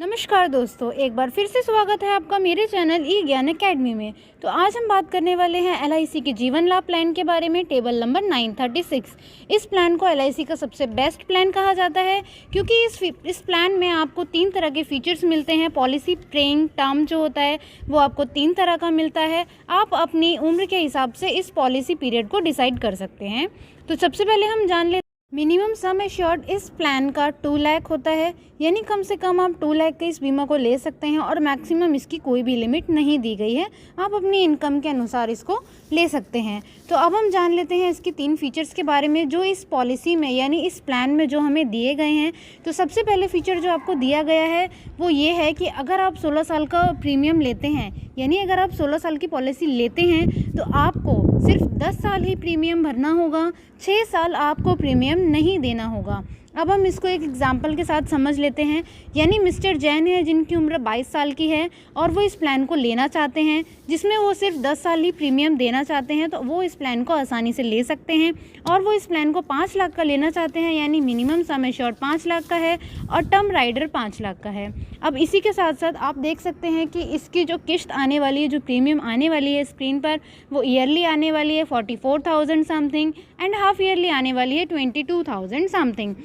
नमस्कार दोस्तों, एक बार फिर से स्वागत है आपका मेरे चैनल ई ज्ञान अकेडमी में। तो आज हम बात करने वाले हैं एलआईसी के जीवन लाभ प्लान के बारे में, टेबल नंबर 936। इस प्लान को एलआईसी का सबसे बेस्ट प्लान कहा जाता है क्योंकि इस प्लान में आपको 3 तरह के फीचर्स मिलते हैं। पॉलिसी पेइंग टर्म जो होता है वो आपको 3 तरह का मिलता है। आप अपनी उम्र के हिसाब से इस पॉलिसी पीरियड को डिसाइड कर सकते हैं। तो सबसे पहले हम जान लेते मिनिमम सम एश्योर्ड इस प्लान का 2 लाख होता है, यानी कम से कम आप 2 लाख के इस बीमा को ले सकते हैं और मैक्सिमम इसकी कोई भी लिमिट नहीं दी गई है। आप अपनी इनकम के अनुसार इसको ले सकते हैं। तो अब हम जान लेते हैं इसके 3 फीचर्स के बारे में जो इस पॉलिसी में यानी इस प्लान में जो हमें दिए गए हैं। तो सबसे पहले फीचर जो आपको दिया गया है वो ये है कि अगर आप 16 साल का प्रीमियम लेते हैं, यानी अगर आप 16 साल की पॉलिसी लेते हैं तो आपको सिर्फ 10 साल ही प्रीमियम भरना होगा, 6 साल आपको प्रीमियम नहीं देना होगा। अब हम इसको एक एग्जांपल के साथ समझ लेते हैं। यानी मिस्टर जैन है जिनकी उम्र 22 साल की है और वो इस प्लान को लेना चाहते हैं जिसमें वो सिर्फ 10 साल ही प्रीमियम देना चाहते हैं, तो वो इस प्लान को आसानी से ले सकते हैं। और वो इस प्लान को 5 लाख का लेना चाहते हैं, यानी मिनिमम सम एश्योर्ड 5 लाख का है और टर्म राइडर 5 लाख का है। अब इसी के साथ साथ आप देख सकते हैं कि इसकी जो किस्त आने वाली है, जो प्रीमियम आने वाली है स्क्रीन पर, वो ईयरली आने वाली है 44,000 समथिंग एंड हाफ ईयरली आने वाली है 22,000 समथिंग।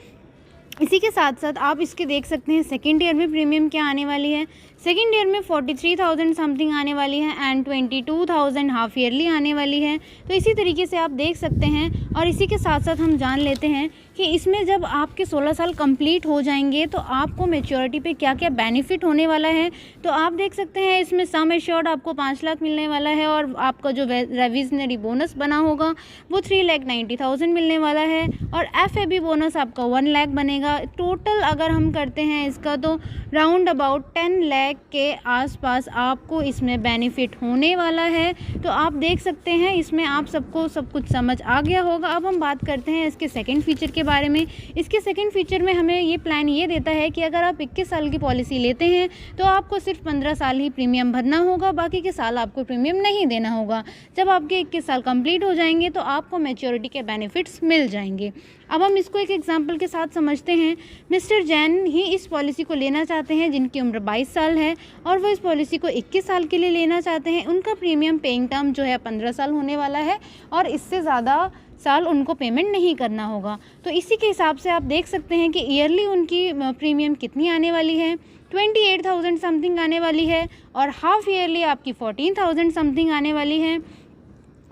इसी के साथ साथ आप इसके देख सकते हैं सेकेंड ईयर में प्रीमियम क्या आने वाली है। सेकेंड ईयर में 43,000 समथिंग आने वाली है एंड 22,000 हाफ ईयरली आने वाली है। तो इसी तरीके से आप देख सकते हैं। और इसी के साथ साथ हम जान लेते हैं कि इसमें जब आपके 16 साल कंप्लीट हो जाएंगे तो आपको मैच्योरिटी पे क्या क्या बेनिफिट होने वाला है। तो आप देख सकते हैं इसमें सम एश्योर्ड आपको 5 लाख मिलने वाला है और आपका जो रेविजनरी बोनस बना होगा वो 3,90,000 मिलने वाला है और FAB बोनस आपका 1 लाख बनेगा। टोटल अगर हम करते हैं इसका तो राउंड अबाउट 10 लाख के आसपास आपको इसमें बेनिफिट होने वाला है। तो आप देख सकते हैं इसमें आप सबको सब कुछ समझ आ गया होगा। अब हम बात करते हैं इसके सेकंड फीचर के बारे में। इसके सेकंड फीचर में हमें ये प्लान ये देता है कि अगर आप 21 साल की पॉलिसी लेते हैं तो आपको सिर्फ 15 साल ही प्रीमियम भरना होगा, बाकी के साल आपको प्रीमियम नहीं देना होगा। जब आपके 21 साल कंप्लीट हो जाएंगे तो आपको मैच्योरिटी के बेनिफिट्स मिल जाएंगे। अब हम इसको एक एग्जाम्पल के साथ समझते हैं। मिस्टर जैन ही इस पॉलिसी को लेना चाहते हैं जिनकी उम्र 22 साल है और वो इस पॉलिसी को 21 साल के लिए लेना चाहते हैं। उनका प्रीमियम पेइंग टर्म जो है 15 साल होने वाला है और इससे ज़्यादा साल उनको पेमेंट नहीं करना होगा। तो इसी के हिसाब से आप देख सकते हैं कि ईयरली उनकी प्रीमियम कितनी आने वाली है, 28,000 समथिंग आने वाली है और हाफ ईयरली आपकी 14,000 समथिंग आने वाली है।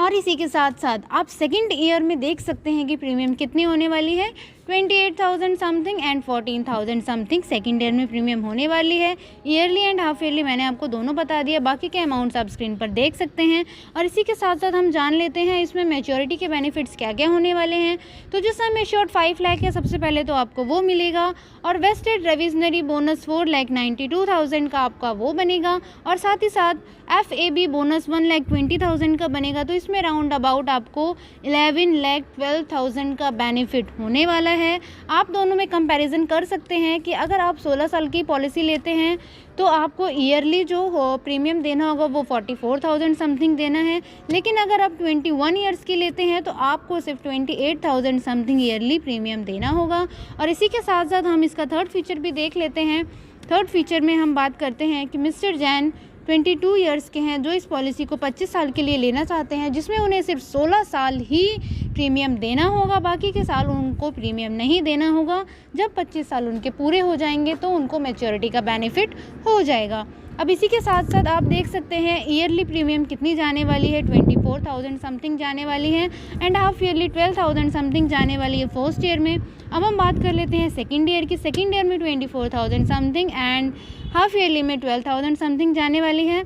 और इसी के साथ साथ आप सेकंड ईयर में देख सकते हैं कि प्रीमियम कितनी होने वाली है, 28,000 something and 14,000 something second year में प्रीमियम होने वाली है। ईयरली एंड हाफ ईयरली मैंने आपको दोनों बता दिया, बाकी के अमाउंट्स आप स्क्रीन पर देख सकते हैं। और इसी के साथ साथ हम जान लेते हैं इसमें मैच्योरिटी के बेनिफिट्स क्या क्या होने वाले हैं। तो जो सम एश्योर्ड 5 लाख है सबसे पहले तो आपको वो मिलेगा और वेस्टेड रेविजनरी बोनस 4,92,000 का आपका वो बनेगा और साथ ही साथ FAB बोनस 1,20,000 का बनेगा। तो इसमें राउंड अबाउट आपको 11,12,000 का बेनिफिट होने वाला है। आप दोनों में कंपैरिजन कर सकते हैं कि अगर आप 16 साल की पॉलिसी लेते हैं तो आपको ईयरली जो प्रीमियम देना होगा वो 44,000 समथिंग देना है, लेकिन अगर आप 21 ईयर्स की लेते हैं तो आपको सिर्फ 28,000 समथिंग ईयरली प्रीमियम देना होगा। और इसी के साथ साथ हम इसका थर्ड फीचर भी देख लेते हैं। थर्ड फीचर में हम बात करते हैं कि मिस्टर जैन 22 ईयर्स के हैं जो इस पॉलिसी को 25 साल के लिए लेना चाहते हैं, जिसमें उन्हें सिर्फ 16 साल ही प्रीमियम देना होगा, बाकी के साल उनको प्रीमियम नहीं देना होगा। जब 25 साल उनके पूरे हो जाएंगे तो उनको मैच्योरिटी का बेनिफिट हो जाएगा। अब इसी के साथ साथ आप देख सकते हैं ईयरली प्रीमियम कितनी जाने वाली है, 24,000 समथिंग जाने वाली है एंड हाफ ईयरली 12,000 समथिंग जाने वाली है फर्स्ट ईयर में। अब हम बात कर लेते हैं सेकंड ईयर की। सेकंड ईयर में 24,000 समथिंग एंड हाफ ईयरली में 12,000 समथिंग जाने वाली है।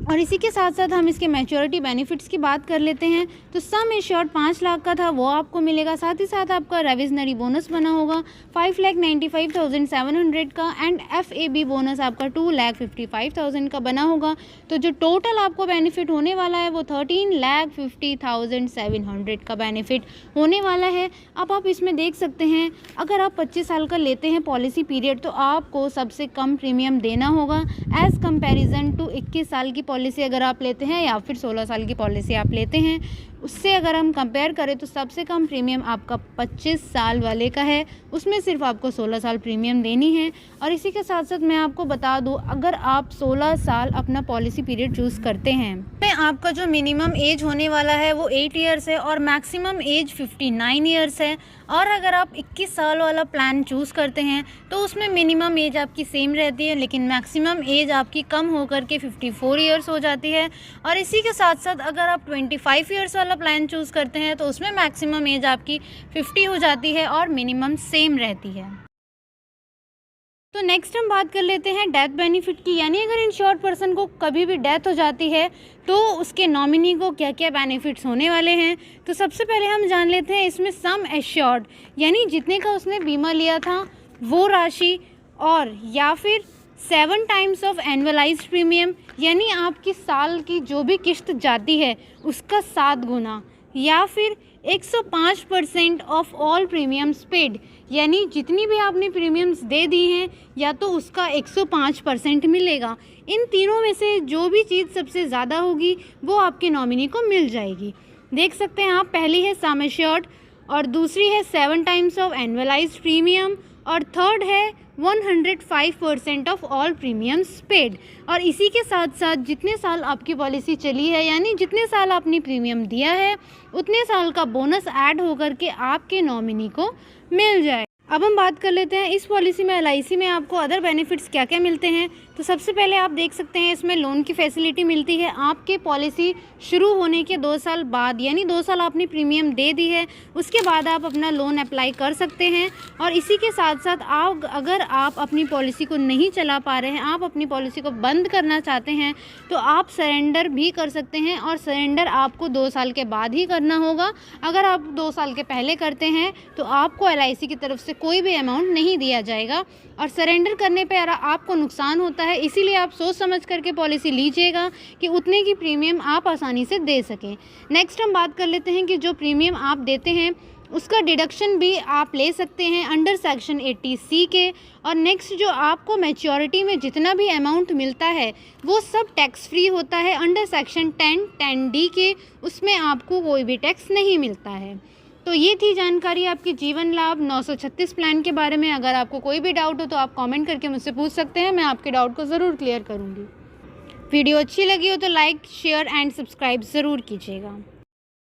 और इसी के साथ साथ हम इसके मैच्योरिटी बेनिफिट्स की बात कर लेते हैं। तो सम एश्योर्ड 5 लाख का था वो आपको मिलेगा, साथ ही साथ आपका रेविजनरी बोनस बना होगा 5,95,700 का एंड FAB बोनस आपका 2,55,000 का बना होगा। तो जो टोटल आपको बेनिफिट होने वाला है वो 13,50,700 का बेनिफिट होने वाला है। अब आप इसमें देख सकते हैं अगर आप 25 साल का लेते हैं पॉलिसी पीरियड तो आपको सबसे कम प्रीमियम देना होगा एज़ कंपेरिजन टू 21 साल की पॉलिसी अगर आप लेते हैं या फिर 16 साल की पॉलिसी आप लेते हैं। उससे अगर हम कंपेयर करें तो सबसे कम प्रीमियम आपका 25 साल वाले का है, उसमें सिर्फ आपको 16 साल प्रीमियम देनी है। और इसी के साथ साथ मैं आपको बता दूं, अगर आप 16 साल अपना पॉलिसी पीरियड चूज़ करते हैं तो आपका जो मिनिमम एज होने वाला है वो 8 ईयर्स है और मैक्सिमम एज 59 ईयर्स है। और अगर आप 21 साल वाला प्लान चूज़ करते हैं तो उसमें मिनिमम एज आपकी सेम रहती है, लेकिन मैक्सिमम एज आपकी कम होकर के 54 ईयर्स हो जाती है। और इसी के साथ साथ अगर आप 25 ईयर्स वाला प्लान चूज़ करते हैं तो उसमें मैक्सिमम एज आपकी 50 हो जाती है और मिनिमम सेम रहती है। तो नेक्स्ट हम बात कर लेते हैं डेथ बेनिफिट की, यानी अगर इंश्योर्ड पर्सन को कभी भी डेथ हो जाती है तो उसके नॉमिनी को क्या क्या बेनिफिट्स होने वाले हैं। तो सबसे पहले हम जान लेते हैं इसमें सम एश्योर्ड, यानी जितने का उसने बीमा लिया था वो राशि, और या फिर 7 टाइम्स ऑफ एनुअलाइज्ड प्रीमियम, यानी आपकी साल की जो भी किस्त जाती है उसका 7 गुना, या फिर 105% ऑफ ऑल प्रीमियम्स पेड, यानी जितनी भी आपने प्रीमियम्स दे दी हैं या तो उसका 105% मिलेगा। इन तीनों में से जो भी चीज़ सबसे ज़्यादा होगी वो आपके नॉमिनी को मिल जाएगी। देख सकते हैं आप, पहली है सम एश्योर्ड, और दूसरी है 7 टाइम्स ऑफ एनुअलाइज्ड प्रीमियम, और थर्ड है 105% ऑफ ऑल प्रीमियम्स पेड। और इसी के साथ साथ जितने साल आपकी पॉलिसी चली है, यानी जितने साल आपने प्रीमियम दिया है उतने साल का बोनस ऐड होकर के आपके नॉमिनी को मिल जाए। अब हम बात कर लेते हैं इस पॉलिसी में LIC में आपको अदर बेनिफिट्स क्या क्या मिलते हैं। तो सबसे पहले आप देख सकते हैं इसमें लोन की फैसिलिटी मिलती है आपके पॉलिसी शुरू होने के 2 साल बाद, यानी 2 साल आपने प्रीमियम दे दी है उसके बाद आप अपना लोन अप्लाई कर सकते हैं। और इसी के साथ साथ अगर आप अपनी पॉलिसी को नहीं चला पा रहे हैं, आप अपनी पॉलिसी को बंद करना चाहते हैं तो आप सरेंडर भी कर सकते हैं, और सरेंडर आपको 2 साल के बाद ही करना होगा। अगर आप 2 साल के पहले करते हैं तो आपको LIC की तरफ से कोई भी अमाउंट नहीं दिया जाएगा, और सरेंडर करने पर आपको नुकसान होता है। इसीलिए आप सोच समझ करके पॉलिसी लीजिएगा कि उतने की प्रीमियम आप आसानी से दे सकें। नेक्स्ट हम बात कर लेते हैं कि जो प्रीमियम आप देते हैं उसका डिडक्शन भी आप ले सकते हैं अंडर सेक्शन 80C के। और नेक्स्ट जो आपको मैच्योरिटी में जितना भी अमाउंट मिलता है वो सब टैक्स फ्री होता है अंडर सेक्शन 10D के, उसमें आपको कोई भी टैक्स नहीं मिलता है। तो ये थी जानकारी आपकी जीवन लाभ 936 प्लान के बारे में। अगर आपको कोई भी डाउट हो तो आप कमेंट करके मुझसे पूछ सकते हैं, मैं आपके डाउट को ज़रूर क्लियर करूँगी। वीडियो अच्छी लगी हो तो लाइक, शेयर एंड सब्सक्राइब ज़रूर कीजिएगा।